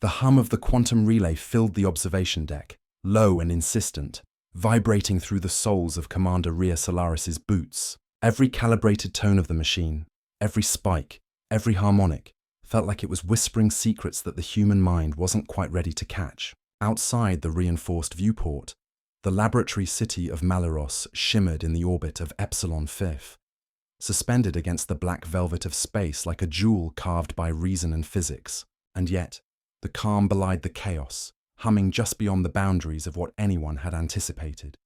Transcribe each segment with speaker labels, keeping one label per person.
Speaker 1: The hum of the quantum relay filled the observation deck, low and insistent, vibrating through the soles of Commander Rhea Solaris's boots. Every calibrated tone of the machine, every spike, every harmonic, felt like it was whispering secrets that the human mind wasn't quite ready to catch. Outside the reinforced viewport, the laboratory city of Maleros shimmered in the orbit of Epsilon Fifth, suspended against the black velvet of space like a jewel carved by reason and physics. And yet, the calm belied the chaos, humming just beyond the boundaries of what anyone had anticipated.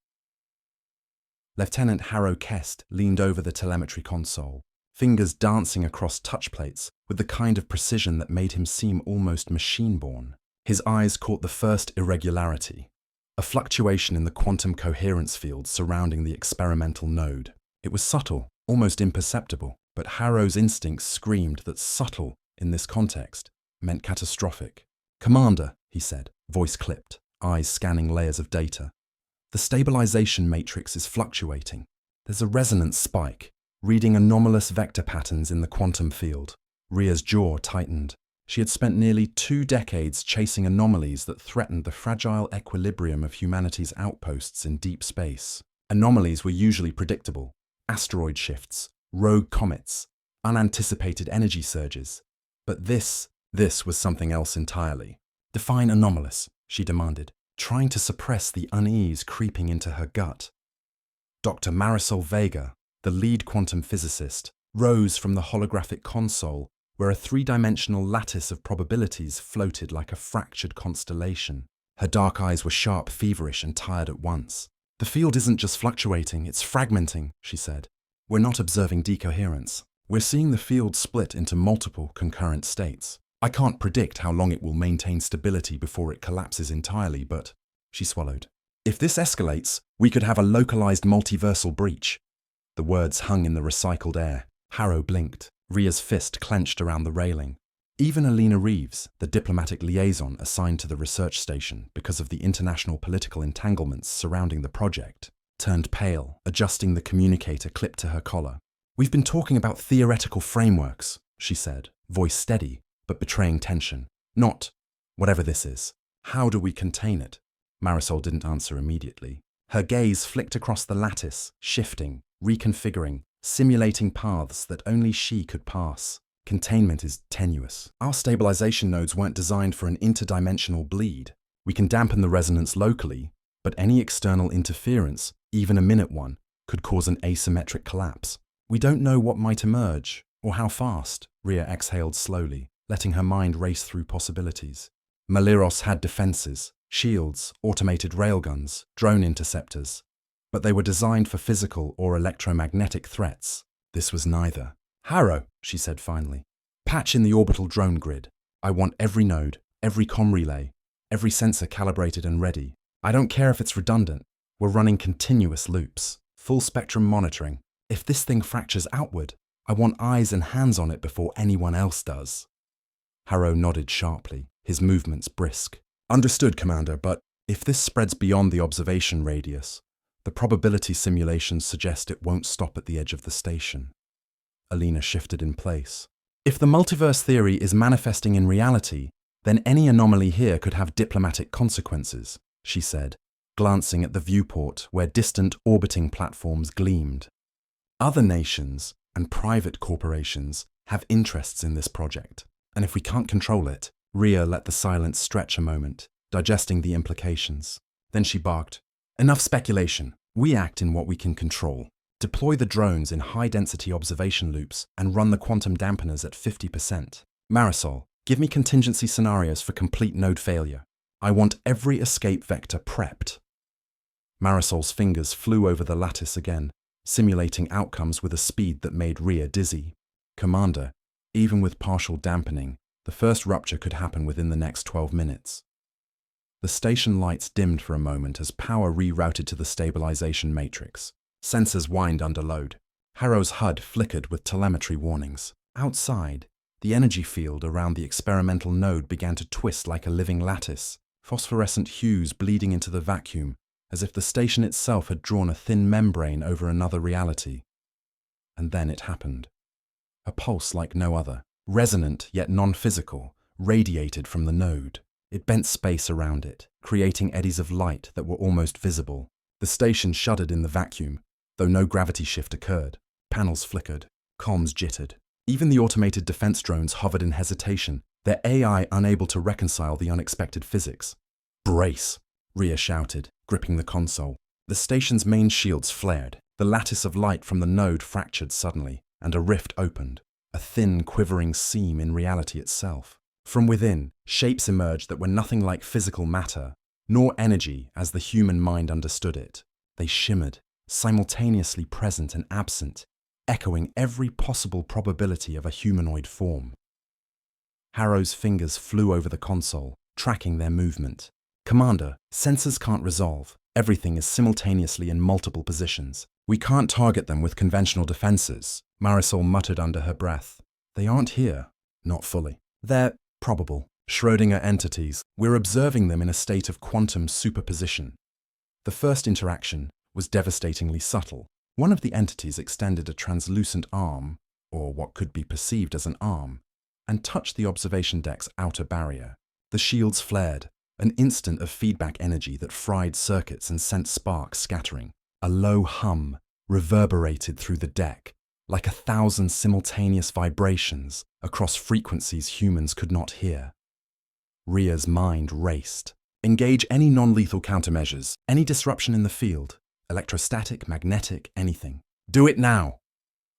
Speaker 1: Lieutenant Harrow Kest leaned over the telemetry console, fingers dancing across touch plates with the kind of precision that made him seem almost machine-born. His eyes caught the first irregularity, a fluctuation in the quantum coherence field surrounding the experimental node. It was subtle, almost imperceptible, but Harrow's instincts screamed that subtle, in this context, meant catastrophic. "Commander," he said, voice clipped, eyes scanning layers of data. "The stabilization matrix is fluctuating. There's a resonance spike, reading anomalous vector patterns in the quantum field." Rhea's jaw tightened. She had spent nearly 2 decades chasing anomalies that threatened the fragile equilibrium of humanity's outposts in deep space. Anomalies were usually predictable: asteroid shifts, rogue comets, unanticipated energy surges. But this was something else entirely. "Define anomalous," she demanded, trying to suppress the unease creeping into her gut. Dr. Marisol Vega, the lead quantum physicist, rose from the holographic console where a 3-dimensional lattice of probabilities floated like a fractured constellation. Her dark eyes were sharp, feverish, and tired at once. "The field isn't just fluctuating, it's fragmenting," she said. "We're not observing decoherence. We're seeing the field split into multiple concurrent states. I can't predict how long it will maintain stability before it collapses entirely, but..." She swallowed. "If this escalates, we could have a localized multiversal breach." The words hung in the recycled air. Harrow blinked, Rhea's fist clenched around the railing. Even Alina Reeves, the diplomatic liaison assigned to the research station because of the international political entanglements surrounding the project, turned pale, adjusting the communicator clipped to her collar. "We've been talking about theoretical frameworks," she said, voice steady, but betraying tension. "Not, whatever this is. How do we contain it?" Marisol didn't answer immediately. Her gaze flicked across the lattice, shifting, reconfiguring, simulating paths that only she could pass. "Containment is tenuous. Our stabilization nodes weren't designed for an interdimensional bleed. We can dampen the resonance locally, but any external interference, even a minute one, could cause an asymmetric collapse. We don't know what might emerge, or how fast." Rhea exhaled slowly, letting her mind race through possibilities. Maleros had defenses, shields, automated railguns, drone interceptors, but they were designed for physical or electromagnetic threats. This was neither. "Harrow," she said finally, "patch in the orbital drone grid. I want every node, every comm relay, every sensor calibrated and ready. I don't care if it's redundant. We're running continuous loops, full spectrum monitoring. If this thing fractures outward, I want eyes and hands on it before anyone else does." Harrow nodded sharply, his movements brisk. "Understood, Commander, but if this spreads beyond the observation radius, the probability simulations suggest it won't stop at the edge of the station." Alina shifted in place. "If the multiverse theory is manifesting in reality, then any anomaly here could have diplomatic consequences," she said, glancing at the viewport where distant orbiting platforms gleamed. "Other nations and private corporations have interests in this project, and if we can't control it..." Rhea let the silence stretch a moment, digesting the implications. Then she barked, "Enough speculation. We act in what we can control. Deploy the drones in high-density observation loops and run the quantum dampeners at 50%. Marisol, give me contingency scenarios for complete node failure. I want every escape vector prepped." Marisol's fingers flew over the lattice again, simulating outcomes with a speed that made Rhea dizzy. "Commander, even with partial dampening, the first rupture could happen within the next 12 minutes. The station lights dimmed for a moment as power rerouted to the stabilization matrix. Sensors whined under load. Harrow's HUD flickered with telemetry warnings. Outside, the energy field around the experimental node began to twist like a living lattice, phosphorescent hues bleeding into the vacuum, as if the station itself had drawn a thin membrane over another reality. And then it happened. A pulse like no other, resonant yet non-physical, radiated from the node. It bent space around it, creating eddies of light that were almost visible. The station shuddered in the vacuum, though no gravity shift occurred. Panels flickered, comms jittered. Even the automated defense drones hovered in hesitation, their AI unable to reconcile the unexpected physics. "Brace!" Rhea shouted, gripping the console. The station's main shields flared. The lattice of light from the node fractured suddenly, and a rift opened, a thin, quivering seam in reality itself. From within, shapes emerged that were nothing like physical matter, nor energy as the human mind understood it. They shimmered, simultaneously present and absent, echoing every possible probability of a humanoid form. Harrow's fingers flew over the console, tracking their movement. "Commander, sensors can't resolve. Everything is simultaneously in multiple positions. We can't target them with conventional defenses," Marisol muttered under her breath. "They aren't here." "Not fully. They're probable Schrödinger entities. We're observing them in a state of quantum superposition." The first interaction was devastatingly subtle. One of the entities extended a translucent arm, or what could be perceived as an arm, and touched the observation deck's outer barrier. The shields flared, an instant of feedback energy that fried circuits and sent sparks scattering. A low hum reverberated through the deck, like 1,000 simultaneous vibrations across frequencies humans could not hear. Rhea's mind raced. Engage any non-lethal countermeasures, any disruption in the field, electrostatic, magnetic, anything. Do it now!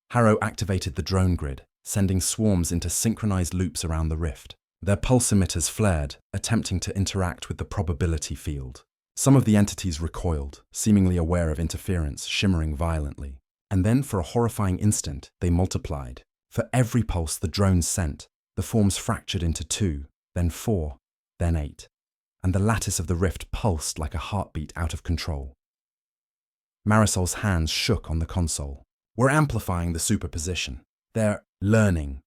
Speaker 1: Harrow activated the drone grid, sending swarms into synchronized loops around the rift. Their pulse emitters flared, attempting to interact with the probability field. Some of the entities recoiled, seemingly aware of interference, shimmering violently. And then, for a horrifying instant, they multiplied. For every pulse the drones sent, the forms fractured into 2, then 4, then 8. And the lattice of the rift pulsed like a heartbeat out of control. Marisol's hands shook on the console. "We're amplifying the superposition. They're learning."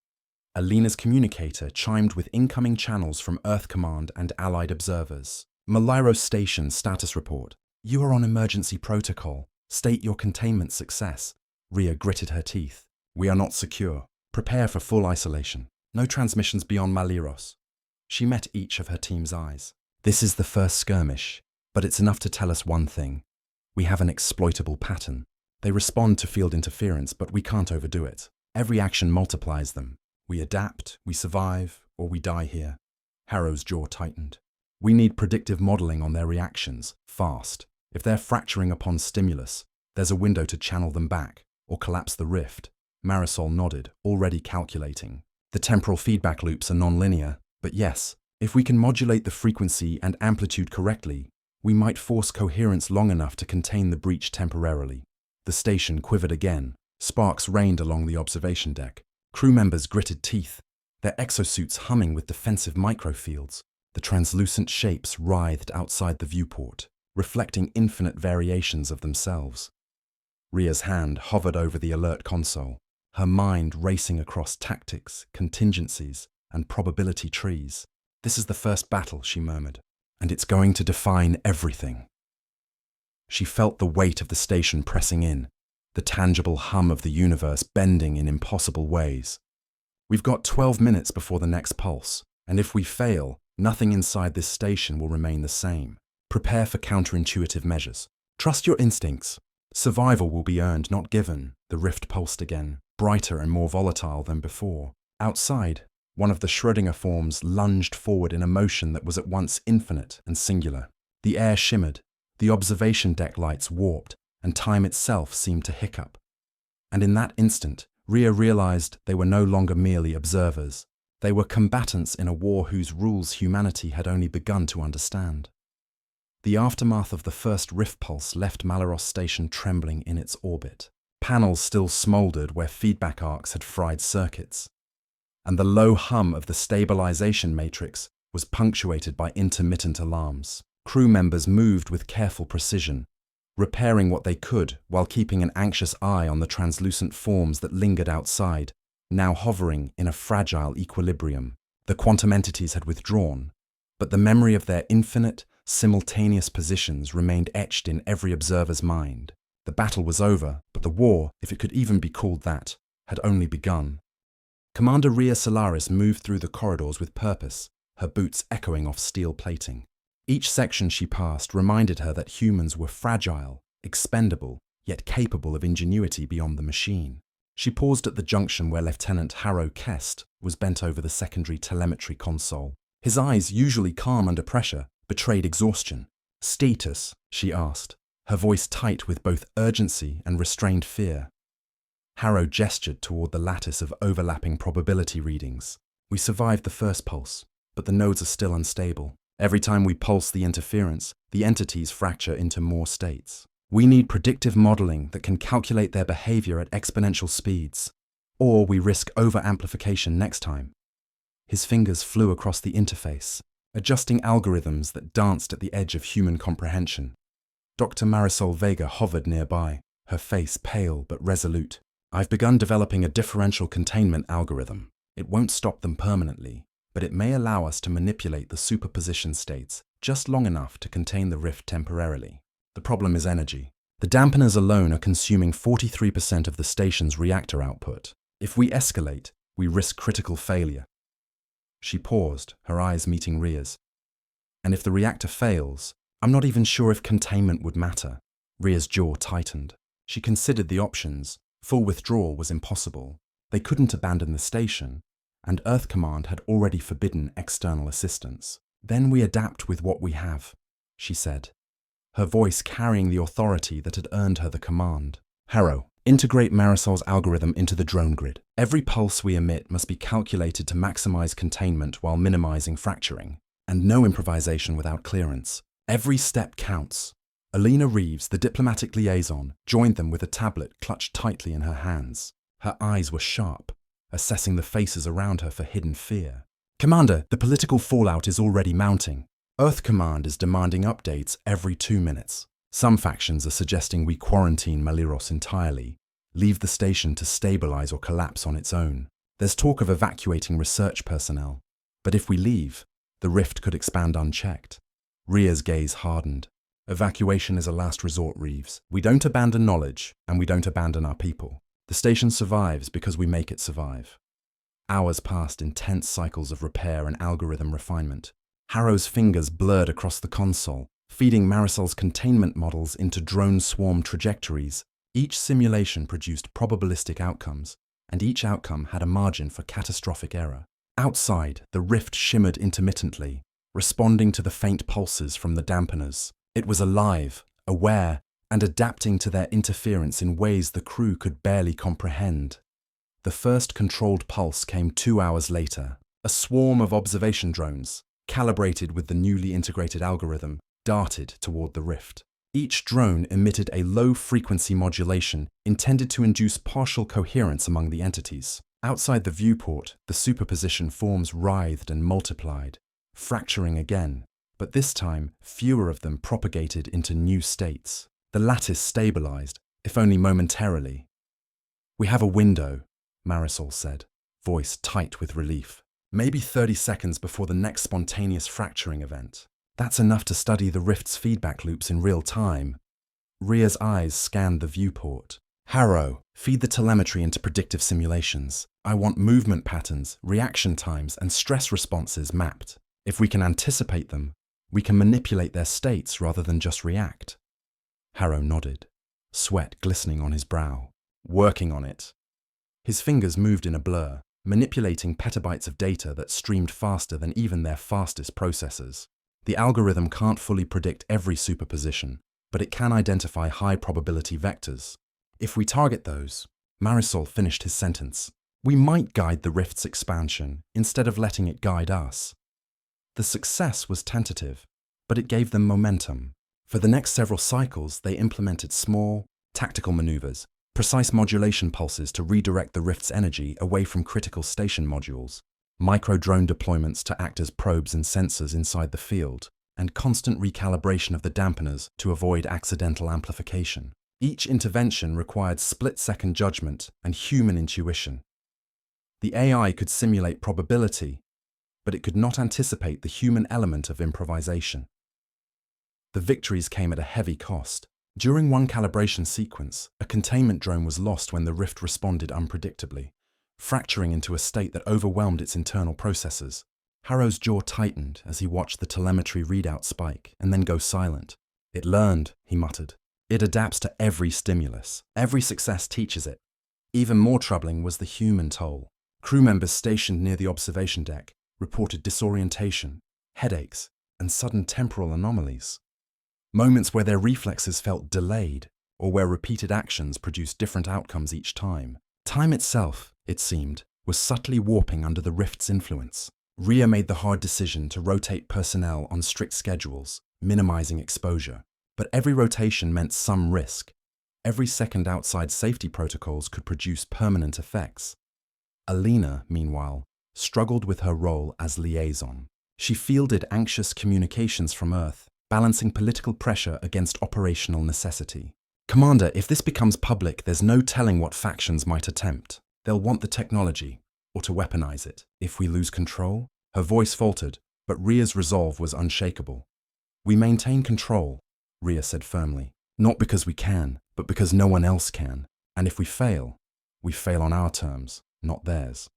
Speaker 1: Alina's communicator chimed with incoming channels from Earth Command and allied observers. "Maliro Station status report. You are on emergency protocol. State your containment success." Rhea gritted her teeth. "We are not secure. Prepare for full isolation. No transmissions beyond Maliros." She met each of her team's eyes. "This is the first skirmish, but it's enough to tell us one thing. We have an exploitable pattern. They respond to field interference, but we can't overdo it. Every action multiplies them. We adapt, we survive, or we die here." Harrow's jaw tightened. "We need predictive modeling on their reactions, fast. If they're fracturing upon stimulus, there's a window to channel them back, or collapse the rift." Marisol nodded, already calculating. "The temporal feedback loops are non-linear, but yes, if we can modulate the frequency and amplitude correctly, we might force coherence long enough to contain the breach temporarily." The station quivered again. Sparks rained along the observation deck. Crew members gritted teeth, their exosuits humming with defensive microfields. The translucent shapes writhed outside the viewport, reflecting infinite variations of themselves. Rhea's hand hovered over the alert console, her mind racing across tactics, contingencies, and probability trees. "This is the first battle," she murmured, "and it's going to define everything." She felt the weight of the station pressing in, the tangible hum of the universe bending in impossible ways. "We've got 12 minutes before the next pulse, and if we fail, nothing inside this station will remain the same. Prepare for counterintuitive measures. Trust your instincts. Survival will be earned, not given." The rift pulsed again, brighter and more volatile than before. Outside, one of the Schrödinger forms lunged forward in a motion that was at once infinite and singular. The air shimmered, the observation deck lights warped, and time itself seemed to hiccup. And in that instant, Rhea realized they were no longer merely observers. They were combatants in a war whose rules humanity had only begun to understand. The aftermath of the first rift pulse left Maliros Station trembling in its orbit. Panels still smoldered where feedback arcs had fried circuits. And the low hum of the stabilization matrix was punctuated by intermittent alarms. Crew members moved with careful precision, repairing what they could while keeping an anxious eye on the translucent forms that lingered outside, now hovering in a fragile equilibrium. The quantum entities had withdrawn, but the memory of their infinite, simultaneous positions remained etched in every observer's mind. The battle was over, but the war, if it could even be called that, had only begun. Commander Rhea Solaris moved through the corridors with purpose, her boots echoing off steel plating. Each section she passed reminded her that humans were fragile, expendable, yet capable of ingenuity beyond the machine. She paused at the junction where Lieutenant Harrow Kest was bent over the secondary telemetry console. His eyes, usually calm under pressure, betrayed exhaustion. "Status?" she asked, her voice tight with both urgency and restrained fear. Harrow gestured toward the lattice of overlapping probability readings. "We survived the first pulse, but the nodes are still unstable. Every time we pulse the interference, the entities fracture into more states. We need predictive modeling that can calculate their behavior at exponential speeds, or we risk over-amplification next time." His fingers flew across the interface, adjusting algorithms that danced at the edge of human comprehension. Dr. Marisol Vega hovered nearby, her face pale but resolute. "I've begun developing a differential containment algorithm. It won't stop them permanently, but it may allow us to manipulate the superposition states just long enough to contain the rift temporarily. The problem is energy. The dampeners alone are consuming 43% of the station's reactor output. If we escalate, we risk critical failure." She paused, her eyes meeting Rhea's. "And if the reactor fails, I'm not even sure if containment would matter." Rhea's jaw tightened. She considered the options. Full withdrawal was impossible. They couldn't abandon the station, and Earth Command had already forbidden external assistance. "Then we adapt with what we have," she said, her voice carrying the authority that had earned her the command. "Harrow, integrate Marisol's algorithm into the drone grid. Every pulse we emit must be calculated to maximize containment while minimizing fracturing, and no improvisation without clearance. Every step counts." Alina Reeves, the diplomatic liaison, joined them with a tablet clutched tightly in her hands. Her eyes were sharp, assessing the faces around her for hidden fear. "Commander, the political fallout is already mounting. Earth Command is demanding updates every 2 minutes. Some factions are suggesting we quarantine Maliros entirely, leave the station to stabilize or collapse on its own. There's talk of evacuating research personnel. But if we leave, the rift could expand unchecked." Rhea's gaze hardened. "Evacuation is a last resort, Reeves. We don't abandon knowledge, and we don't abandon our people. The station survives because we make it survive." Hours passed in tense cycles of repair and algorithm refinement. Harrow's fingers blurred across the console, feeding Marisol's containment models into drone swarm trajectories. Each simulation produced probabilistic outcomes, and each outcome had a margin for catastrophic error. Outside, the rift shimmered intermittently, responding to the faint pulses from the dampeners. It was alive, aware, and adapting to their interference in ways the crew could barely comprehend. The first controlled pulse came 2 hours later. A swarm of observation drones, calibrated with the newly integrated algorithm, darted toward the rift. Each drone emitted a low-frequency modulation intended to induce partial coherence among the entities. Outside the viewport, the superposition forms writhed and multiplied, fracturing again, but this time fewer of them propagated into new states. The lattice stabilized, if only momentarily. "We have a window," Marisol said, voice tight with relief. "Maybe 30 seconds before the next spontaneous fracturing event. That's enough to study the rift's feedback loops in real time." Rhea's eyes scanned the viewport. "Harrow, feed the telemetry into predictive simulations. I want movement patterns, reaction times, and stress responses mapped. If we can anticipate them, we can manipulate their states rather than just react." Harrow nodded, sweat glistening on his brow. "Working on it." His fingers moved in a blur, manipulating petabytes of data that streamed faster than even their fastest processors. The algorithm can't fully predict every superposition, but it can identify high-probability vectors. If we target those, Marisol finished his sentence, we might guide the rift's expansion instead of letting it guide us. The success was tentative, but it gave them momentum. For the next several cycles, they implemented small, tactical maneuvers, precise modulation pulses to redirect the rift's energy away from critical station modules, micro-drone deployments to act as probes and sensors inside the field, and constant recalibration of the dampeners to avoid accidental amplification. Each intervention required split-second judgment and human intuition. The AI could simulate probability, but it could not anticipate the human element of improvisation. The victories came at a heavy cost. During one calibration sequence, a containment drone was lost when the rift responded unpredictably, fracturing into a state that overwhelmed its internal processors. Harrow's jaw tightened as he watched the telemetry readout spike and then go silent. It learned, he muttered. It adapts to every stimulus. Every success teaches it. Even more troubling was the human toll. Crew members stationed near the observation deck reported disorientation, headaches, and sudden temporal anomalies. Moments where their reflexes felt delayed, or where repeated actions produced different outcomes each time. Time itself, it seemed, was subtly warping under the rift's influence. Rhea made the hard decision to rotate personnel on strict schedules, minimizing exposure. But every rotation meant some risk. Every second outside safety protocols could produce permanent effects. Alina, meanwhile, struggled with her role as liaison. She fielded anxious communications from Earth, balancing political pressure against operational necessity. Commander, if this becomes public, there's no telling what factions might attempt. They'll want the technology, or to weaponize it. If we lose control? Her voice faltered, but Rhea's resolve was unshakable. We maintain control, Rhea said firmly. Not because we can, but because no one else can. And if we fail on our terms, not theirs.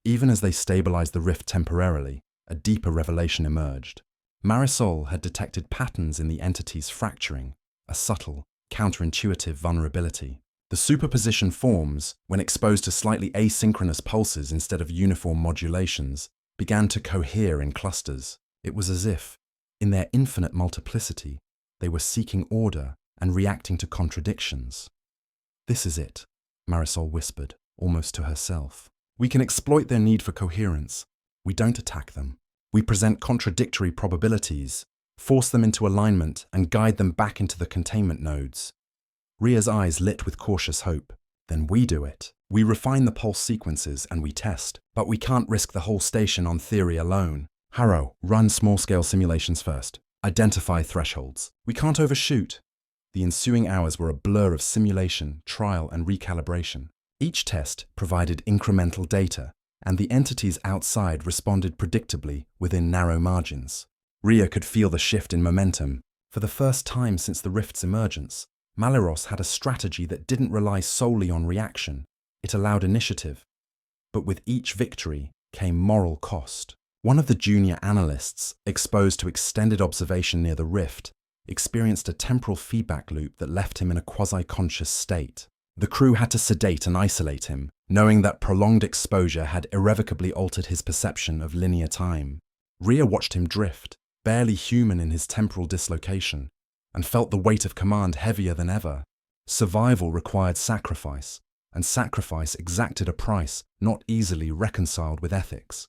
Speaker 1: Even as they stabilized the rift temporarily, a deeper revelation emerged. Marisol had detected patterns in the entity's fracturing, a subtle, counterintuitive vulnerability. The superposition forms, when exposed to slightly asynchronous pulses instead of uniform modulations, began to cohere in clusters. It was as if, in their infinite multiplicity, they were seeking order and reacting to contradictions. This is it, Marisol whispered, almost to herself. We can exploit their need for coherence. We don't attack them. We present contradictory probabilities, force them into alignment, and guide them back into the containment nodes. Rhea's eyes lit with cautious hope. Then we do it. We refine the pulse sequences and we test, but we can't risk the whole station on theory alone. Harrow, run small-scale simulations first. Identify thresholds. We can't overshoot. The ensuing hours were a blur of simulation, trial, and recalibration. Each test provided incremental data, and the entities outside responded predictably within narrow margins. Rhea could feel the shift in momentum. For the first time since the rift's emergence, Maleros had a strategy that didn't rely solely on reaction. It allowed initiative. But with each victory came moral cost. One of the junior analysts, exposed to extended observation near the rift, experienced a temporal feedback loop that left him in a quasi-conscious state. The crew had to sedate and isolate him, knowing that prolonged exposure had irrevocably altered his perception of linear time. Rhea watched him drift, barely human in his temporal dislocation, and felt the weight of command heavier than ever. Survival required sacrifice, and sacrifice exacted a price not easily reconciled with ethics.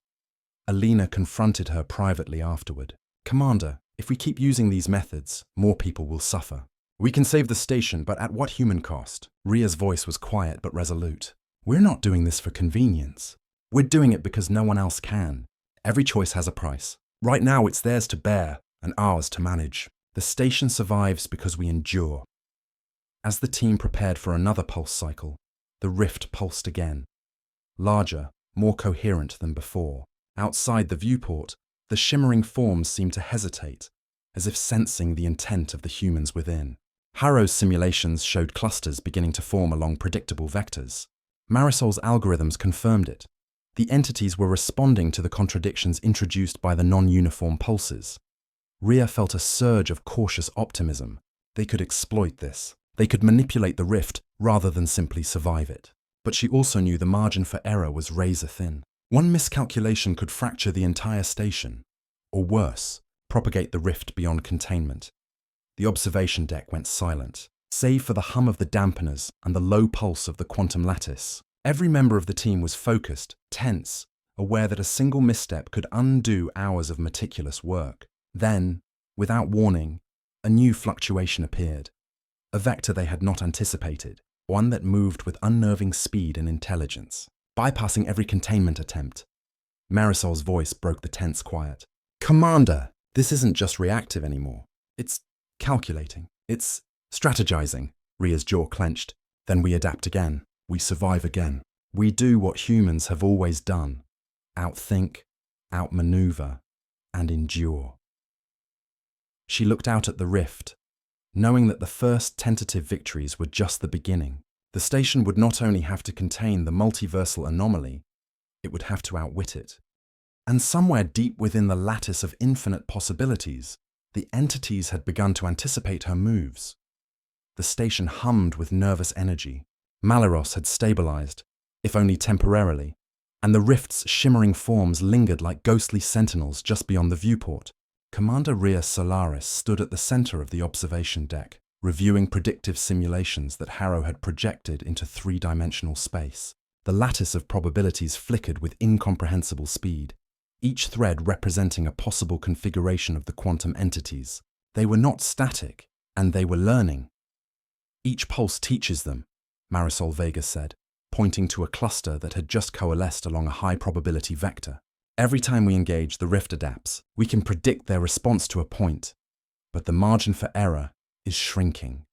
Speaker 1: Alina confronted her privately afterward. Commander, if we keep using these methods, more people will suffer. We can save the station, but at what human cost? Rhea's voice was quiet but resolute. We're not doing this for convenience. We're doing it because no one else can. Every choice has a price. Right now it's theirs to bear and ours to manage. The station survives because we endure. As the team prepared for another pulse cycle, the rift pulsed again. Larger, more coherent than before. Outside the viewport, the shimmering forms seemed to hesitate, as if sensing the intent of the humans within. Harrow's simulations showed clusters beginning to form along predictable vectors. Marisol's algorithms confirmed it. The entities were responding to the contradictions introduced by the non-uniform pulses. Rhea felt a surge of cautious optimism. They could exploit this. They could manipulate the rift rather than simply survive it. But she also knew the margin for error was razor-thin. One miscalculation could fracture the entire station, or worse, propagate the rift beyond containment. The observation deck went silent, save for the hum of the dampeners and the low pulse of the quantum lattice. Every member of the team was focused, tense, aware that a single misstep could undo hours of meticulous work. Then, without warning, a new fluctuation appeared. A vector they had not anticipated, one that moved with unnerving speed and intelligence, bypassing every containment attempt. Marisol's voice broke the tense quiet. Commander, this isn't just reactive anymore. It's calculating. It's strategizing. Rhea's jaw clenched. Then we adapt again. We survive again. We do what humans have always done. Outthink, outmaneuver, and endure. She looked out at the rift, knowing that the first tentative victories were just the beginning. The station would not only have to contain the multiversal anomaly, it would have to outwit it. And somewhere deep within the lattice of infinite possibilities, the entities had begun to anticipate her moves. The station hummed with nervous energy. Malleros had stabilized, if only temporarily, and the rift's shimmering forms lingered like ghostly sentinels just beyond the viewport. Commander Rhea Solaris stood at the center of the observation deck, reviewing predictive simulations that Harrow had projected into three-dimensional space. The lattice of probabilities flickered with incomprehensible speed, each thread representing a possible configuration of the quantum entities. They were not static, and they were learning. Each pulse teaches them, Marisol Vega said, pointing to a cluster that had just coalesced along a high-probability vector. Every time we engage, the rift adapts. We can predict their response to a point, but the margin for error is shrinking.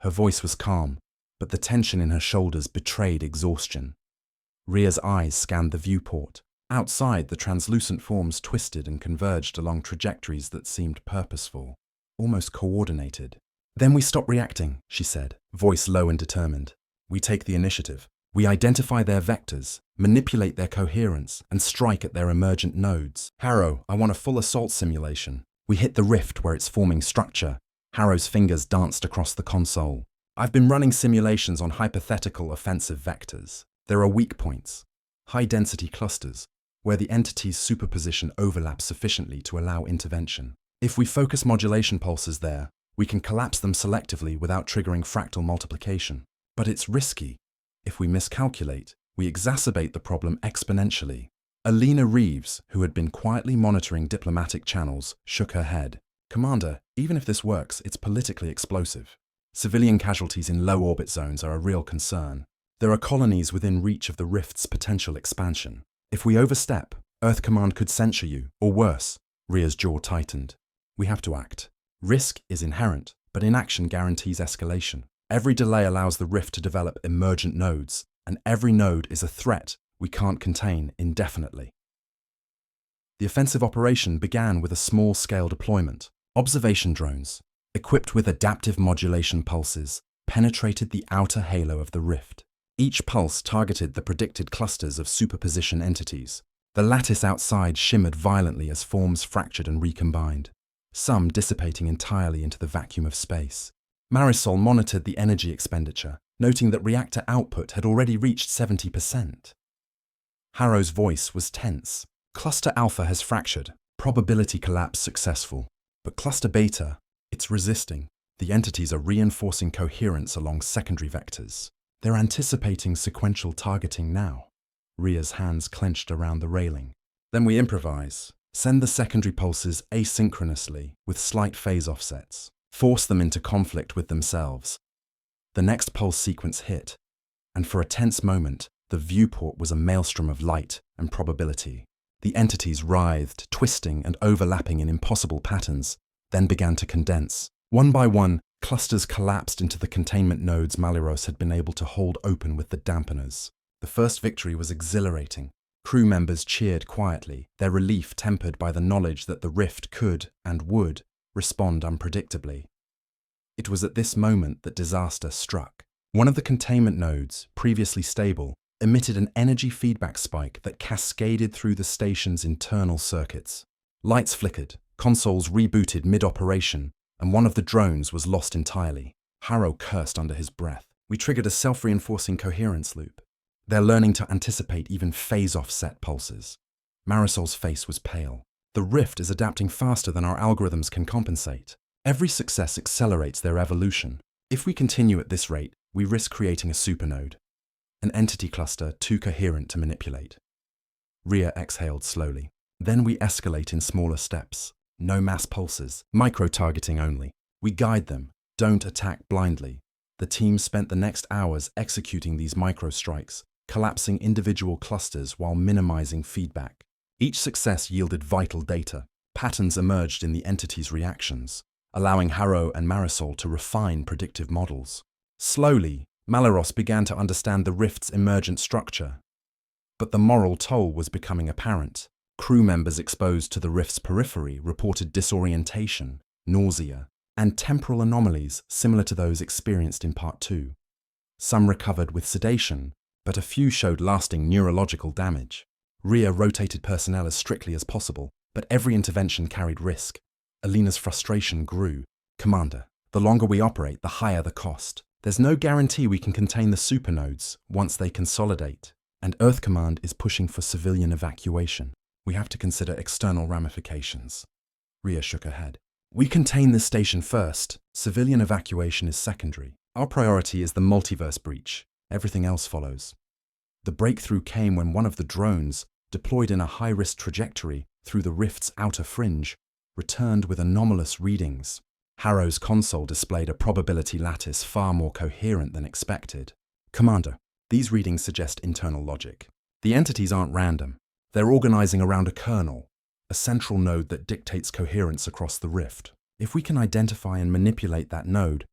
Speaker 1: Her voice was calm, but the tension in her shoulders betrayed exhaustion. Rhea's eyes scanned the viewport. Outside, the translucent forms twisted and converged along trajectories that seemed purposeful, almost coordinated. Then we stop reacting, she said, voice low and determined. We take the initiative. We identify their vectors, manipulate their coherence, and strike at their emergent nodes. Harrow, I want a full assault simulation. We hit the rift where it's forming structure. Harrow's fingers danced across the console. I've been running simulations on hypothetical offensive vectors. There are weak points, high-density clusters, where the entities' superposition overlaps sufficiently to allow intervention. If we focus modulation pulses there, we can collapse them selectively without triggering fractal multiplication. But it's risky. If we miscalculate, we exacerbate the problem exponentially. Alina Reeves, who had been quietly monitoring diplomatic channels, shook her head. Commander, even if this works, it's politically explosive. Civilian casualties in low-orbit zones are a real concern. There are colonies within reach of the rift's potential expansion. If we overstep, Earth Command could censure you, or worse. Rhea's jaw tightened. We have to act. Risk is inherent, but inaction guarantees escalation. Every delay allows the rift to develop emergent nodes, and every node is a threat we can't contain indefinitely. The offensive operation began with a small-scale deployment. Observation drones, equipped with adaptive modulation pulses, penetrated the outer halo of the rift. Each pulse targeted the predicted clusters of superposition entities. The lattice outside shimmered violently as forms fractured and recombined, some dissipating entirely into the vacuum of space. Marisol monitored the energy expenditure, noting that reactor output had already reached 70%. Harrow's voice was tense. Cluster Alpha has fractured. Probability collapse successful. But Cluster Beta, it's resisting. The entities are reinforcing coherence along secondary vectors. They're anticipating sequential targeting now. Rhea's hands clenched around the railing. Then we improvise. Send the secondary pulses asynchronously with slight phase offsets. Force them into conflict with themselves. The next pulse sequence hit, and for a tense moment, the viewport was a maelstrom of light and probability. The entities writhed, twisting and overlapping in impossible patterns, then began to condense. One by one, clusters collapsed into the containment nodes Malleros had been able to hold open with the dampeners. The first victory was exhilarating. Crew members cheered quietly, their relief tempered by the knowledge that the rift could, and would, respond unpredictably. It was at this moment that disaster struck. One of the containment nodes, previously stable, emitted an energy feedback spike that cascaded through the station's internal circuits. Lights flickered, consoles rebooted mid-operation, and one of the drones was lost entirely. Harrow cursed under his breath. We triggered a self-reinforcing coherence loop. They're learning to anticipate even phase-offset pulses. Marisol's face was pale. The rift is adapting faster than our algorithms can compensate. Every success accelerates their evolution. If we continue at this rate, we risk creating a supernode, an entity cluster too coherent to manipulate. Rhea exhaled slowly. Then we escalate in smaller steps. No mass pulses, micro-targeting only. We guide them, don't attack blindly. The team spent the next hours executing these micro-strikes, collapsing individual clusters while minimizing feedback. Each success yielded vital data. Patterns emerged in the entity's reactions, allowing Harrow and Marisol to refine predictive models. Slowly, Malleros began to understand the rift's emergent structure. But the moral toll was becoming apparent. Crew members exposed to the rift's periphery reported disorientation, nausea, and temporal anomalies similar to those experienced in Part 2. Some recovered with sedation, but a few showed lasting neurological damage. Rhea rotated personnel as strictly as possible, but every intervention carried risk. Alina's frustration grew. Commander, the longer we operate, the higher the cost. There's no guarantee we can contain the supernodes once they consolidate. And Earth Command is pushing for civilian evacuation. We have to consider external ramifications. Rhea shook her head. We contain this station first. Civilian evacuation is secondary. Our priority is the multiverse breach. Everything else follows. The breakthrough came when one of the drones, deployed in a high-risk trajectory through the rift's outer fringe, returned with anomalous readings. Harrow's console displayed a probability lattice far more coherent than expected. Commander, these readings suggest internal logic. The entities aren't random. They're organizing around a kernel, a central node that dictates coherence across the rift. If we can identify and manipulate that node,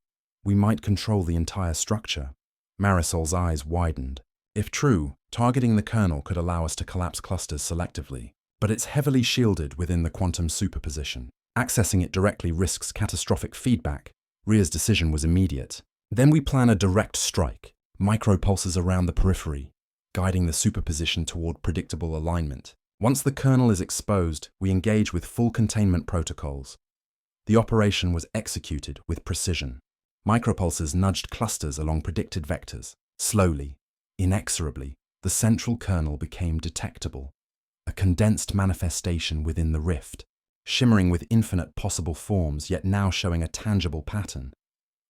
Speaker 1: we might control the entire structure. Marisol's eyes widened. If true, targeting the kernel could allow us to collapse clusters selectively, but it's heavily shielded within the quantum superposition. Accessing it directly risks catastrophic feedback. Rhea's decision was immediate. Then we plan a direct strike, micropulses around the periphery, guiding the superposition toward predictable alignment. Once the kernel is exposed, we engage with full containment protocols. The operation was executed with precision. Micropulses nudged clusters along predicted vectors. Slowly, inexorably, the central kernel became detectable, a condensed manifestation within the rift, shimmering with infinite possible forms, yet now showing a tangible pattern.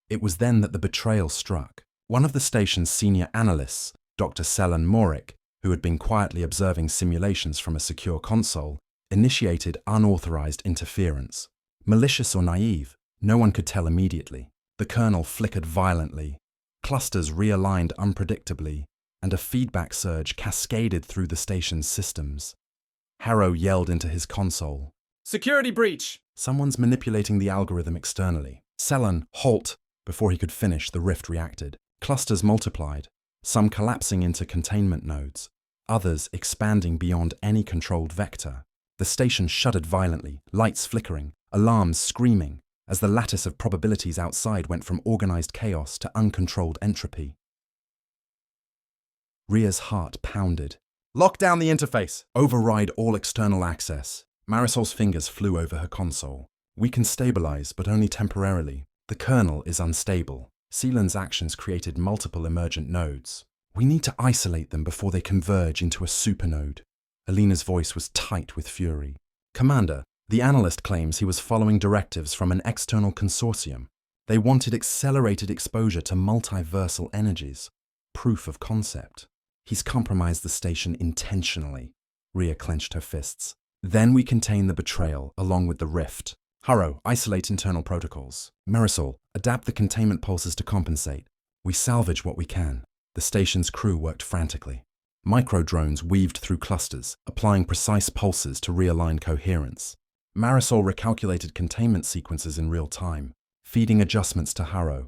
Speaker 1: It was then that the betrayal struck. One of the station's senior analysts, Dr. Selon Morik, who had been quietly observing simulations from a secure console, initiated unauthorized interference. Malicious or naive, no one could tell immediately. The kernel flickered violently, clusters realigned unpredictably, and a feedback surge cascaded through the station's systems. Harrow yelled into his console.
Speaker 2: Security breach!
Speaker 1: Someone's manipulating the algorithm externally. Selon, halt! Before he could finish, the rift reacted. Clusters multiplied, some collapsing into containment nodes, others expanding beyond any controlled vector. The station shuddered violently, lights flickering, alarms screaming, as the lattice of probabilities outside went from organized chaos to uncontrolled entropy. Rhea's heart pounded. Lock down the interface! Override all external access. Marisol's fingers flew over her console. We can stabilize, but only temporarily. The kernel is unstable. Selon's actions created multiple emergent nodes. We need to isolate them before they converge into a supernode. Alina's voice was tight with fury. Commander, the analyst claims he was following directives from an external consortium. They wanted accelerated exposure to multiversal energies. Proof of concept. He's compromised the station intentionally. Rhea clenched her fists. Then we contain the betrayal, along with the rift. Harrow, isolate internal protocols. Marisol, adapt the containment pulses to compensate. We salvage what we can. The station's crew worked frantically. Micro-drones weaved through clusters, applying precise pulses to realign coherence. Marisol recalculated containment sequences in real time, feeding adjustments to Harrow.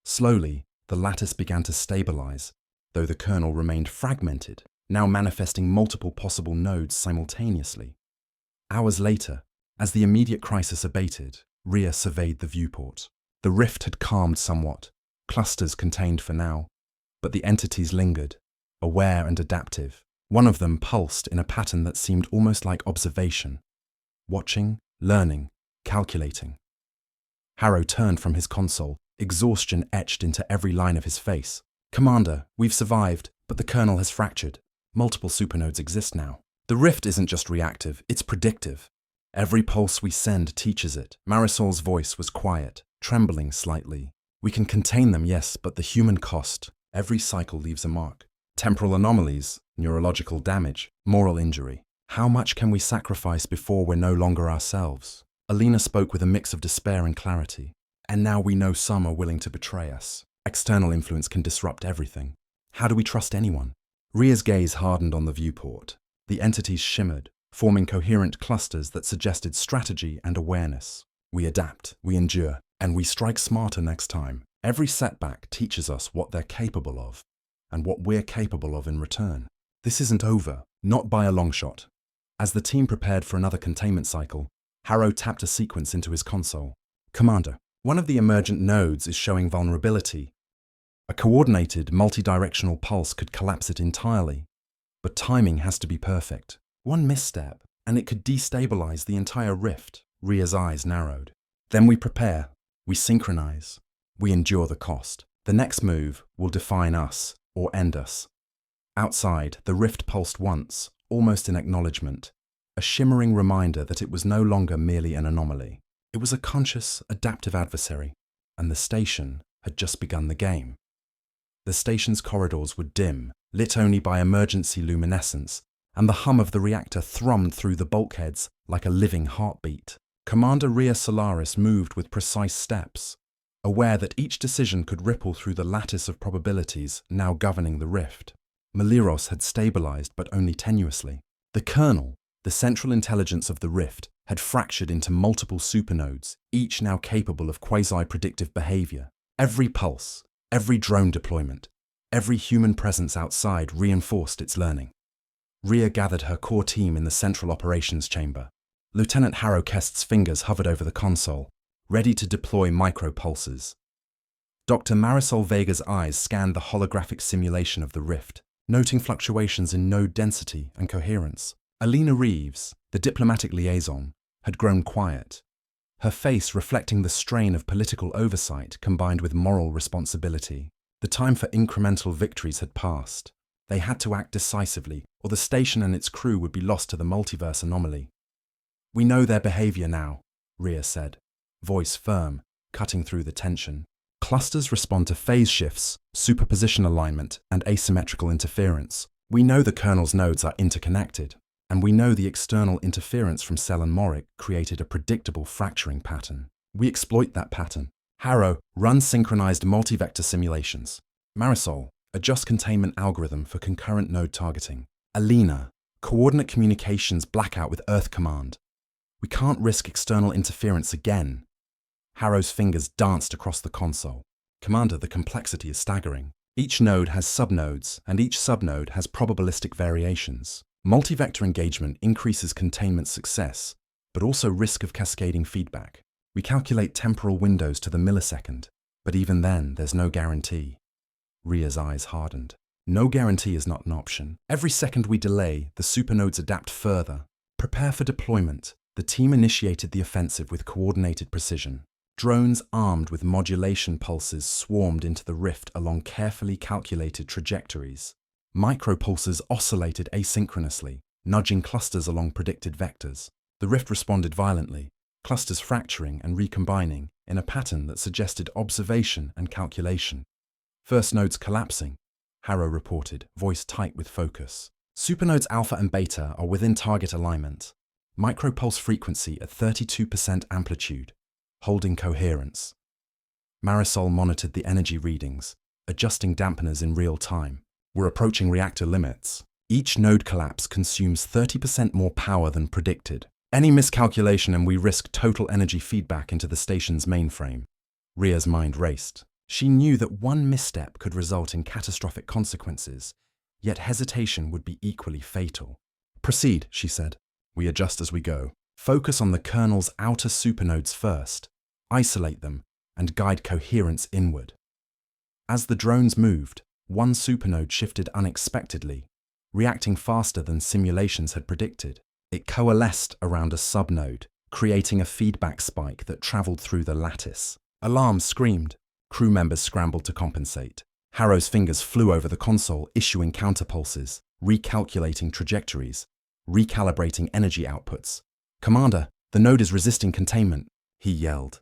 Speaker 1: Slowly, the lattice began to stabilize, though the kernel remained fragmented, now manifesting multiple possible nodes simultaneously. Hours later, as the immediate crisis abated, Rhea surveyed the viewport. The rift had calmed somewhat, clusters contained for now, but the entities lingered, aware and adaptive. One of them pulsed in a pattern that seemed almost like observation, watching, learning, calculating. Harrow turned from his console, exhaustion etched into every line of his face. Commander, we've survived, but the kernel has fractured. Multiple supernodes exist now. The rift isn't just reactive, it's predictive. Every pulse we send teaches it. Marisol's voice was quiet, trembling slightly. We can contain them, yes, but the human cost. Every cycle leaves a mark. Temporal anomalies, neurological damage, moral injury. How much can we sacrifice before we're no longer ourselves? Alina spoke with a mix of despair and clarity. And now we know some are willing to betray us. External influence can disrupt everything. How do we trust anyone? Rhea's gaze hardened on the viewport. The entities shimmered, forming coherent clusters that suggested strategy and awareness. We adapt, we endure, and we strike smarter next time. Every setback teaches us what they're capable of, and what we're capable of in return. This isn't over, not by a long shot. As the team prepared for another containment cycle, Harrow tapped a sequence into his console. Commander, one of the emergent nodes is showing vulnerability. A coordinated, multi-directional pulse could collapse it entirely. But timing has to be perfect. One misstep, and it could destabilize the entire rift. Rhea's eyes narrowed. Then we prepare. We synchronize. We endure the cost. The next move will define us or end us. Outside, the rift pulsed once, almost in acknowledgement, a shimmering reminder that it was no longer merely an anomaly. It was a conscious, adaptive adversary, and the station had just begun the game. The station's corridors were dim, lit only by emergency luminescence, and the hum of the reactor thrummed through the bulkheads like a living heartbeat. Commander Rhea Solaris moved with precise steps, aware that each decision could ripple through the lattice of probabilities now governing the rift. Maliros had stabilized, but only tenuously. The kernel, the central intelligence of the rift, had fractured into multiple supernodes, each now capable of quasi-predictive behavior. Every pulse, every drone deployment, every human presence outside reinforced its learning. Rhea gathered her core team in the central operations chamber. Lieutenant Harrow Kest's fingers hovered over the console, ready to deploy micropulses. Dr. Marisol Vega's eyes scanned the holographic simulation of the rift, noting fluctuations in node density and coherence. Alina Reeves, the diplomatic liaison, had grown quiet, her face reflecting the strain of political oversight combined with moral responsibility. The time for incremental victories had passed. They had to act decisively, or the station and its crew would be lost to the multiverse anomaly. "We know their behavior now," Rhea said, voice firm, cutting through the tension. "Clusters respond to phase shifts, superposition alignment, and asymmetrical interference. We know the kernel's nodes are interconnected, and we know the external interference from Cell and Moric created a predictable fracturing pattern. We exploit that pattern. Harrow, run synchronized multi-vector simulations. Marisol, adjust containment algorithm for concurrent node targeting. Alina, coordinate communications blackout with Earth Command. We can't risk external interference again." Harrow's fingers danced across the console. "Commander, the complexity is staggering. Each node has subnodes, and each subnode has probabilistic variations. Multi-vector engagement increases containment success, but also risk of cascading feedback. We calculate temporal windows to the millisecond, but even then, there's no guarantee." Rhea's eyes hardened. "No guarantee is not an option. Every second we delay, the supernodes adapt further. Prepare for deployment." The team initiated the offensive with coordinated precision. Drones armed with modulation pulses swarmed into the rift along carefully calculated trajectories. Micropulses oscillated asynchronously, nudging clusters along predicted vectors. The rift responded violently, clusters fracturing and recombining in a pattern that suggested observation and calculation. "First nodes collapsing," Harrow reported, voice tight with focus. "Supernodes Alpha and Beta are within target alignment. Micropulse frequency at 32% amplitude, holding coherence." Marisol monitored the energy readings, adjusting dampeners in real time. "We're approaching reactor limits. Each node collapse consumes 30% more power than predicted. Any miscalculation and we risk total energy feedback into the station's mainframe." Rhea's mind raced. She knew that one misstep could result in catastrophic consequences, yet hesitation would be equally fatal. "Proceed," she said. "We adjust as we go. Focus on the kernel's outer supernodes first, isolate them, and guide coherence inward." As the drones moved, one supernode shifted unexpectedly, reacting faster than simulations had predicted. It coalesced around a subnode, creating a feedback spike that traveled through the lattice. Alarms screamed. Crew members scrambled to compensate. Harrow's fingers flew over the console, issuing counterpulses, recalculating trajectories, recalibrating energy outputs. "Commander, the node is resisting containment," he yelled.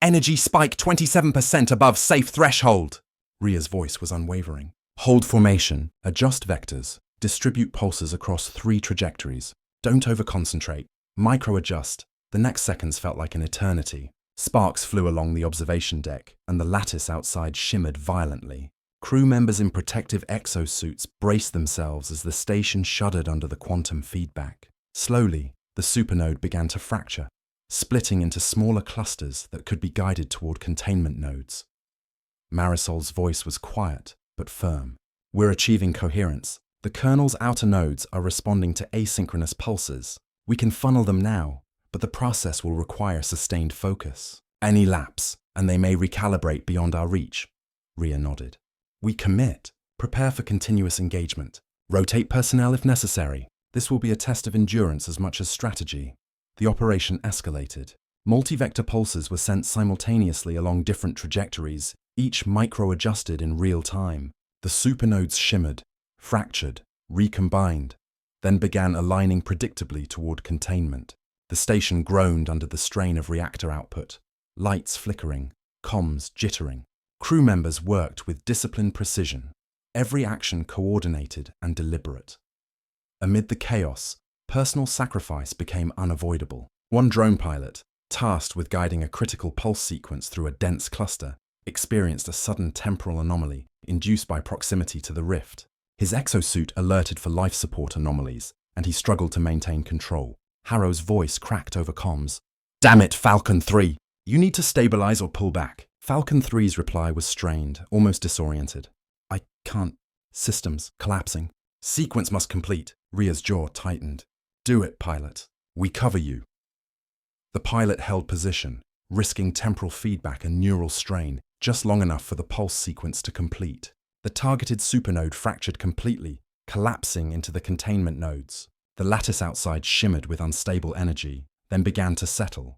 Speaker 1: "Energy spike 27% above safe threshold!" Rhea's voice was unwavering. "Hold formation, adjust vectors, distribute pulses across 3 trajectories. Don't overconcentrate. Micro-adjust." The next seconds felt like an eternity. Sparks flew along the observation deck, and the lattice outside shimmered violently. Crew members in protective exosuits braced themselves as the station shuddered under the quantum feedback. Slowly, the supernode began to fracture, splitting into smaller clusters that could be guided toward containment nodes. Marisol's voice was quiet, but firm. "We're achieving coherence. The kernel's outer nodes are responding to asynchronous pulses. We can funnel them now, but the process will require sustained focus. Any lapse, and they may recalibrate beyond our reach." Rhea nodded. "We commit. Prepare for continuous engagement. Rotate personnel if necessary. This will be a test of endurance as much as strategy. The operation escalated. Multi-vector pulses were sent simultaneously along different trajectories, each micro-adjusted in real time. The supernodes shimmered, fractured, recombined, then began aligning predictably toward containment. The station groaned under the strain of reactor output, lights flickering, comms jittering. Crew members worked with disciplined precision, every action coordinated and deliberate. Amid the chaos, personal sacrifice became unavoidable. One drone pilot, tasked with guiding a critical pulse sequence through a dense cluster, experienced a sudden temporal anomaly induced by proximity to the rift. His exosuit alerted for life support anomalies, and he struggled to maintain control. Harrow's voice cracked over comms. "Damn it, Falcon 3! You need to stabilize or pull back." Falcon 3's reply was strained, almost disoriented. "I can't. Systems collapsing. Sequence must complete." Rhea's jaw tightened. "Do it, pilot. We cover you." The pilot held position, risking temporal feedback and neural strain, just long enough for the pulse sequence to complete. The targeted supernode fractured completely, collapsing into the containment nodes. The lattice outside shimmered with unstable energy, then began to settle.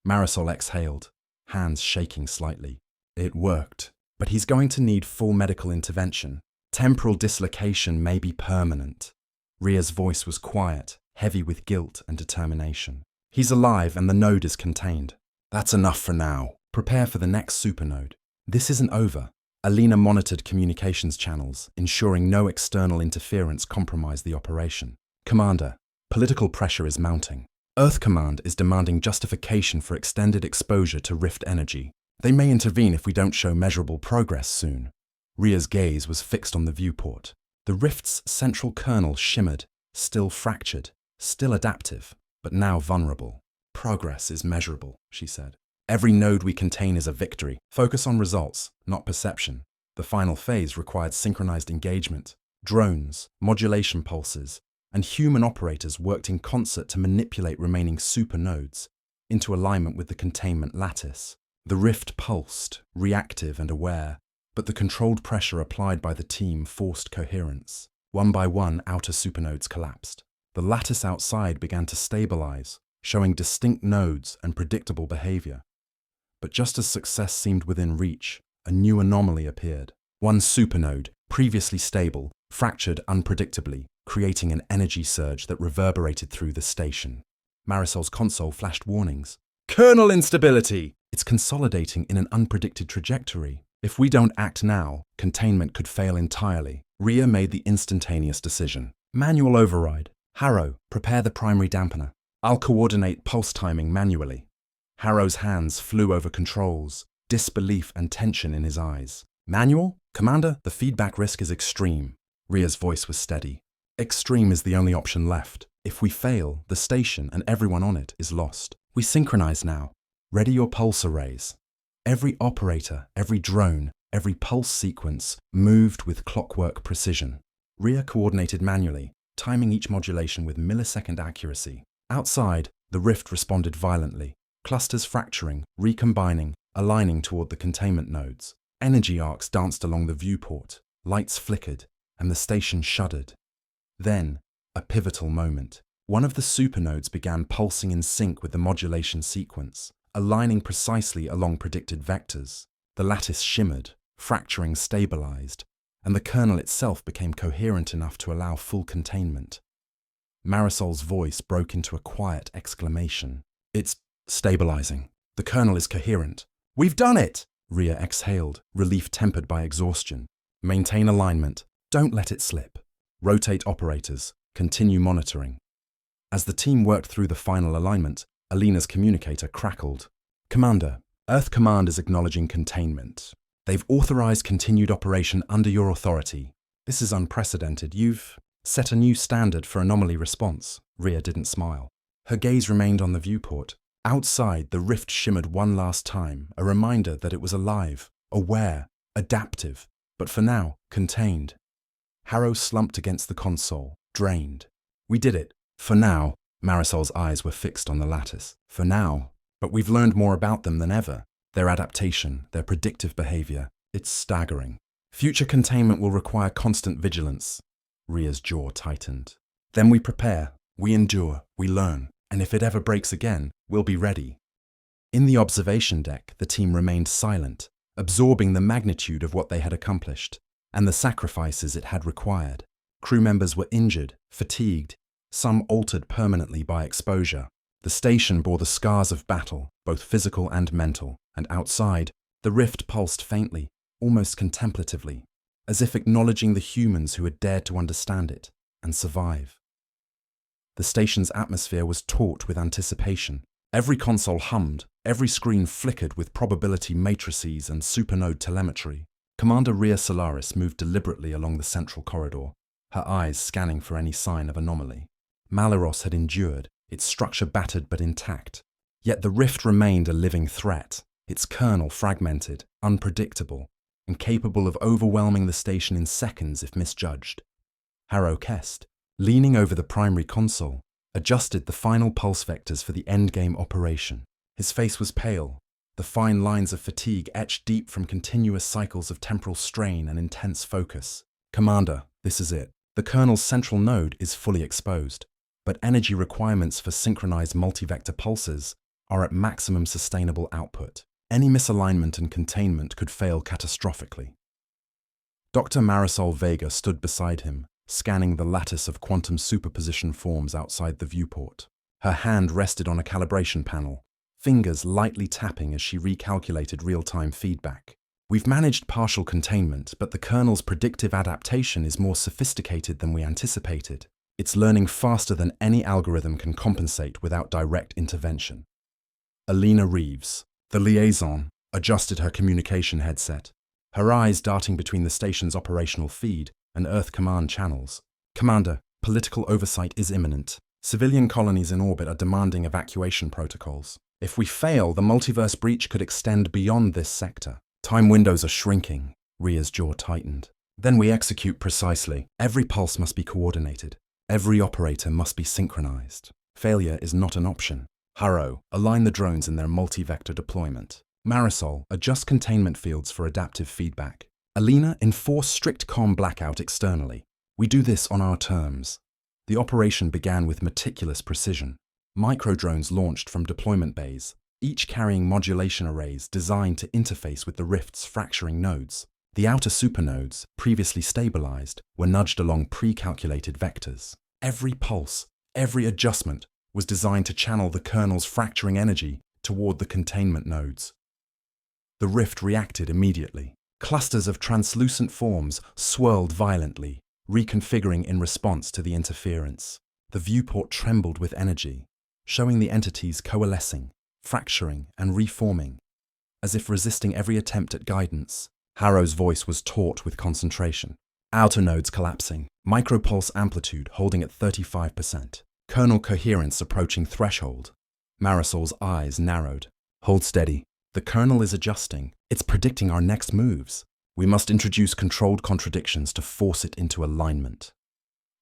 Speaker 1: Marisol exhaled, hands shaking slightly. It worked, but he's going to need full medical intervention. Temporal dislocation may be permanent. Rhea's voice was quiet, heavy with guilt and determination. "He's alive and the node is contained. That's enough for now. Prepare for the next supernode. This isn't over." Alina monitored communications channels, ensuring no external interference compromised the operation. "Commander, political pressure is mounting. Earth Command is demanding justification for extended exposure to rift energy. They may intervene if we don't show measurable progress soon." Rhea's gaze was fixed on the viewport. The rift's central kernel shimmered, still fractured, still adaptive, but now vulnerable. "Progress is measurable," she said. "Every node we contain is a victory. Focus on results, not perception." The final phase required synchronized engagement. Drones, modulation pulses, and human operators worked in concert to manipulate remaining supernodes into alignment with the containment lattice. The rift pulsed, reactive and aware, but the controlled pressure applied by the team forced coherence. One by one, outer supernodes collapsed. The lattice outside began to stabilize, showing distinct nodes and predictable behavior. But just as success seemed within reach, a new anomaly appeared. One supernode, previously stable, fractured unpredictably, creating an energy surge that reverberated through the station. Marisol's console flashed warnings. "Kernel instability!" It's consolidating in an unpredicted trajectory. If we don't act now, containment could fail entirely. Rhea made the instantaneous decision. "Manual override. Harrow, prepare the primary dampener. I'll coordinate pulse timing manually." Harrow's hands flew over controls, disbelief and tension in his eyes. "Manual? Commander, the feedback risk is extreme." Rhea's voice was steady. "Extreme is the only option left. If we fail, the station and everyone on it is lost. We synchronize now. Ready your pulse arrays." Every operator, every drone, every pulse sequence moved with clockwork precision. Rhea coordinated manually, timing each modulation with millisecond accuracy. Outside, the rift responded violently, clusters fracturing, recombining, aligning toward the containment nodes. Energy arcs danced along the viewport, lights flickered, and the station shuddered. Then, a pivotal moment. One of the supernodes began pulsing in sync with the modulation sequence, aligning precisely along predicted vectors. The lattice shimmered, fracturing stabilized, and the kernel itself became coherent enough to allow full containment. Marisol's voice broke into a quiet exclamation. "It's stabilizing. The kernel is coherent. We've done it!" Rhea exhaled, relief tempered by exhaustion. "Maintain alignment. Don't let it slip. Rotate operators. Continue monitoring." As the team worked through the final alignment, Alina's communicator crackled. "Commander, Earth Command is acknowledging containment. They've authorized continued operation under your authority. This is unprecedented. You've set a new standard for anomaly response." Rhea didn't smile. Her gaze remained on the viewport. Outside, the rift shimmered one last time, a reminder that it was alive, aware, adaptive, but for now, contained. Harrow slumped against the console, drained. "We did it. For now." Marisol's eyes were fixed on the lattice. "For now. But we've learned more about them than ever. Their adaptation, their predictive behavior. It's staggering. Future containment will require constant vigilance. Ria's jaw tightened. Then we prepare, we endure, we learn, and if it ever breaks again, we'll be ready. In the observation deck, the team remained silent, absorbing the magnitude of what they had accomplished, and the sacrifices it had required. Crew members were injured, fatigued, some altered permanently by exposure. The station bore the scars of battle, both physical and mental, and outside, the rift pulsed faintly, almost contemplatively, as if acknowledging the humans who had dared to understand it and survive. The station's atmosphere was taut with anticipation. Every console hummed, every screen flickered with probability matrices and supernode telemetry. Commander Rhea Solaris moved deliberately along the central corridor, her eyes scanning for any sign of anomaly. Malaros had endured, its structure battered but intact. Yet the rift remained a living threat, its kernel fragmented, unpredictable, and capable of overwhelming the station in seconds if misjudged. Harrow Kest, leaning over the primary console, adjusted the final pulse vectors for the endgame operation. His face was pale, the fine lines of fatigue etched deep from continuous cycles of temporal strain and intense focus. Commander, this is it. The kernel's central node is fully exposed, but energy requirements for synchronized multi-vector pulses are at maximum sustainable output. Any misalignment and containment could fail catastrophically. Dr. Marisol Vega stood beside him, scanning the lattice of quantum superposition forms outside the viewport. Her hand rested on a calibration panel, fingers lightly tapping as she recalculated real-time feedback. We've managed partial containment, but the kernel's predictive adaptation is more sophisticated than we anticipated. It's learning faster than any algorithm can compensate without direct intervention. Alina Reeves, the liaison, adjusted her communication headset, her eyes darting between the station's operational feed and Earth command channels. Commander, political oversight is imminent. Civilian colonies in orbit are demanding evacuation protocols. If we fail, the multiverse breach could extend beyond this sector. Time windows are shrinking. Ria's jaw tightened. Then we execute precisely. Every pulse must be coordinated. Every operator must be synchronized. Failure is not an option. Harrow, align the drones in their multi-vector deployment. Marisol, adjust containment fields for adaptive feedback. Alina, enforce strict comm blackout externally. We do this on our terms. The operation began with meticulous precision. Micro-drones launched from deployment bays, each carrying modulation arrays designed to interface with the rift's fracturing nodes. The outer supernodes, previously stabilized, were nudged along pre-calculated vectors. Every pulse, every adjustment was designed to channel the kernel's fracturing energy toward the containment nodes. The rift reacted immediately. Clusters of translucent forms swirled violently, reconfiguring in response to the interference. The viewport trembled with energy, showing the entities coalescing, fracturing, and reforming, as if resisting every attempt at guidance. Harrow's voice was taut with concentration. Outer nodes collapsing, micropulse amplitude holding at 35%, kernel coherence approaching threshold. Marisol's eyes narrowed. Hold steady. The kernel is adjusting. It's predicting our next moves. We must introduce controlled contradictions to force it into alignment.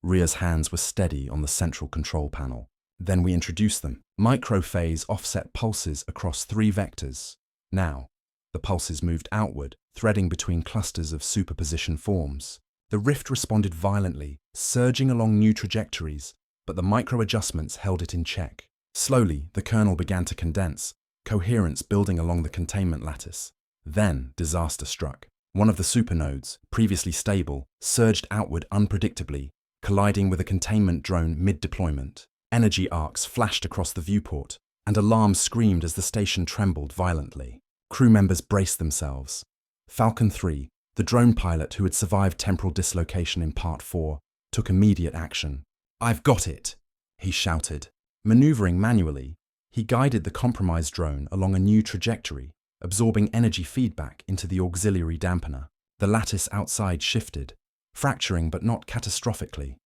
Speaker 1: Ria's hands were steady on the central control panel. Then we introduce them. Microphase offset pulses across 3 vectors. Now, the pulses moved outward, threading between clusters of superposition forms. The rift responded violently, surging along new trajectories, but the micro-adjustments held it in check. Slowly, the kernel began to condense, coherence building along the containment lattice. Then, disaster struck. One of the supernodes, previously stable, surged outward unpredictably, colliding with a containment drone mid-deployment. Energy arcs flashed across the viewport, and alarms screamed as the station trembled violently. Crew members braced themselves. Falcon 3, the drone pilot who had survived temporal dislocation in Part 4, took immediate action. "I've got it!" he shouted. Maneuvering manually, he guided the compromised drone along a new trajectory, absorbing energy feedback into the auxiliary dampener. The lattice outside shifted, fracturing but not catastrophically.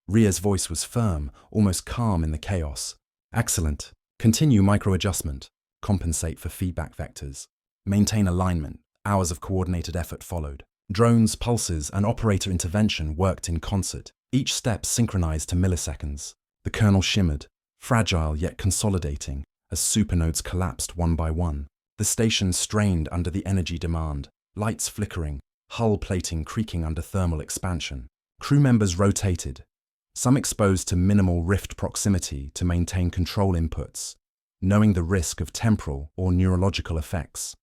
Speaker 1: Ria's voice was firm, almost calm in the chaos. "Excellent. Continue micro-adjustment. Compensate for feedback vectors. Maintain alignment." Hours of coordinated effort followed. Drones, pulses, and operator intervention worked in concert, each step synchronized to milliseconds. The kernel shimmered, fragile yet consolidating, as supernodes collapsed one by one. The station strained under the energy demand, lights flickering, hull plating creaking under thermal expansion. Crew members rotated, some exposed to minimal rift proximity to maintain control inputs, knowing the risk of temporal or neurological effects.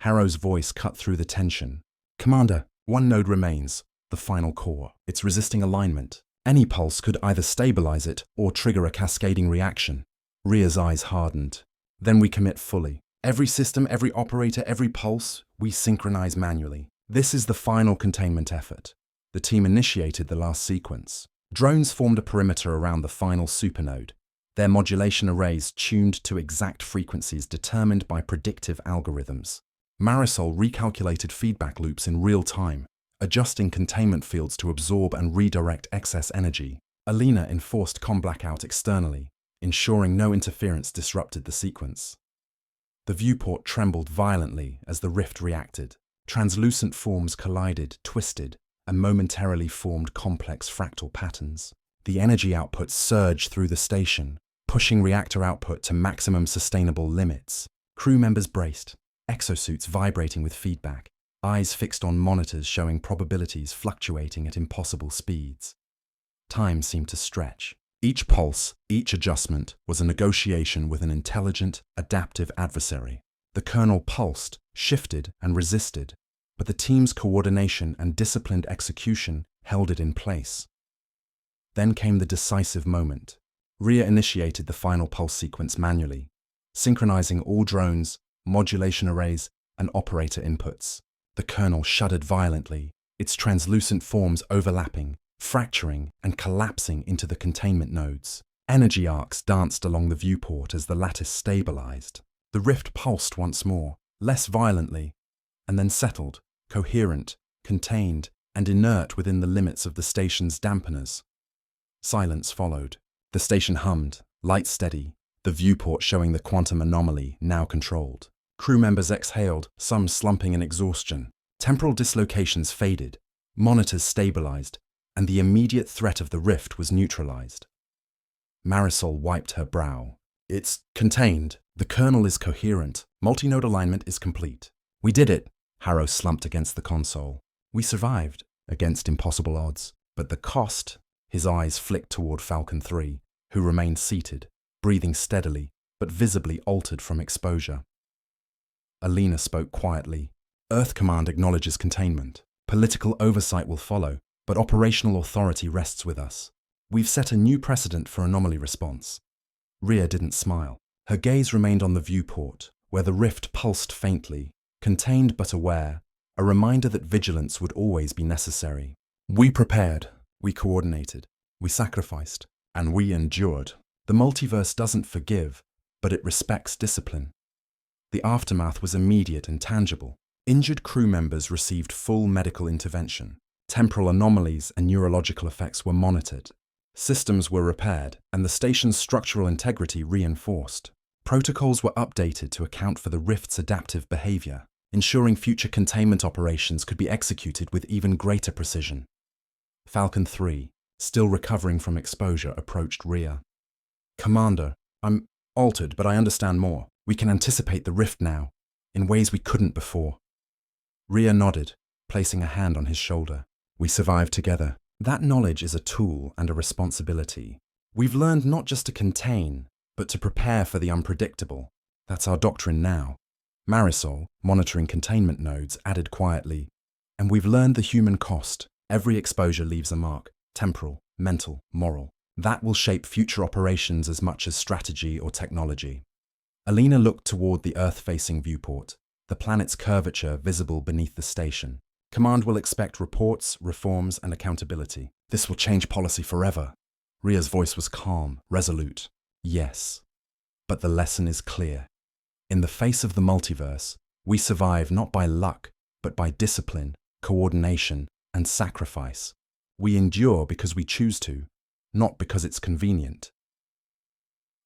Speaker 1: Harrow's voice cut through the tension. "Commander, one node remains, the final core. It's resisting alignment. Any pulse could either stabilize it or trigger a cascading reaction." Rhea's eyes hardened. "Then we commit fully. Every system, every operator, every pulse, we synchronize manually. This is the final containment effort." The team initiated the last sequence. Drones formed a perimeter around the final supernode, their modulation arrays tuned to exact frequencies determined by predictive algorithms. Marisol recalculated feedback loops in real time, adjusting containment fields to absorb and redirect excess energy. Alina enforced comm blackout externally, ensuring no interference disrupted the sequence. The viewport trembled violently as the rift reacted. Translucent forms collided, twisted, and momentarily formed complex fractal patterns. The energy output surged through the station, pushing reactor output to maximum sustainable limits. Crew members braced, exosuits vibrating with feedback, eyes fixed on monitors showing probabilities fluctuating at impossible speeds. Time seemed to stretch. Each pulse, each adjustment was a negotiation with an intelligent, adaptive adversary. The kernel pulsed, shifted, and resisted, but the team's coordination and disciplined execution held it in place. Then came the decisive moment. Rhea initiated the final pulse sequence manually, synchronizing all drones, modulation arrays, and operator inputs. The kernel shuddered violently, its translucent forms overlapping, fracturing, and collapsing into the containment nodes. Energy arcs danced along the viewport as the lattice stabilized. The rift pulsed once more, less violently, and then settled, coherent, contained, and inert within the limits of the station's dampeners. Silence followed. The station hummed, light steady, the viewport showing the quantum anomaly now controlled. Crew members exhaled, some slumping in exhaustion. Temporal dislocations faded, monitors stabilized, and the immediate threat of the rift was neutralized. Marisol wiped her brow. "It's contained. The kernel is coherent. Multi-node alignment is complete." "We did it." Harrow slumped against the console. "We survived, against impossible odds. But the cost..." His eyes flicked toward Falcon 3, who remained seated, breathing steadily, but visibly altered from exposure. Alina spoke quietly. "Earth Command acknowledges containment. Political oversight will follow, but operational authority rests with us. We've set a new precedent for anomaly response." Rhea didn't smile. Her gaze remained on the viewport, where the rift pulsed faintly, contained but aware, a reminder that vigilance would always be necessary. "We prepared, we coordinated, we sacrificed, and we endured. The multiverse doesn't forgive, but it respects discipline." The aftermath was immediate and tangible. Injured crew members received full medical intervention. Temporal anomalies and neurological effects were monitored. Systems were repaired, and the station's structural integrity reinforced. Protocols were updated to account for the rift's adaptive behavior, ensuring future containment operations could be executed with even greater precision. Falcon 3, still recovering from exposure, approached Rhea. "Commander, I'm altered, but I understand more. We can anticipate the rift now, in ways we couldn't before." Rhea nodded, placing a hand on his shoulder. "We survived together. That knowledge is a tool and a responsibility. We've learned not just to contain, but to prepare for the unpredictable. That's our doctrine now." Marisol, monitoring containment nodes, added quietly, "And we've learned the human cost. Every exposure leaves a mark, temporal, mental, moral. That will shape future operations as much as strategy or technology." Alina looked toward the Earth-facing viewport, the planet's curvature visible beneath the station. "Command will expect reports, reforms, and accountability. This will change policy forever." Rhea's voice was calm, resolute. "Yes, but the lesson is clear. In the face of the multiverse, we survive not by luck, but by discipline, coordination, and sacrifice. We endure because we choose to, not because it's convenient."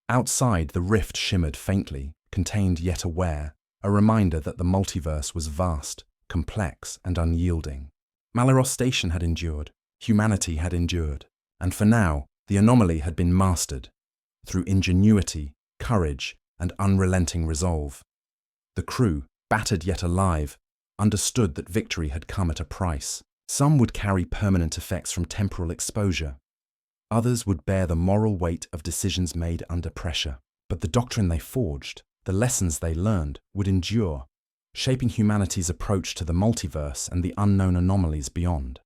Speaker 1: Outside, the rift shimmered faintly, contained yet aware, a reminder that the multiverse was vast, complex, and unyielding. Malaros Station had endured, humanity had endured, and for now, the anomaly had been mastered, through ingenuity, courage, and unrelenting resolve. The crew, battered yet alive, understood that victory had come at a price. Some would carry permanent effects from temporal exposure. Others would bear the moral weight of decisions made under pressure. But the doctrine they forged, the lessons they learned, would endure, shaping humanity's approach to the multiverse and the unknown anomalies beyond.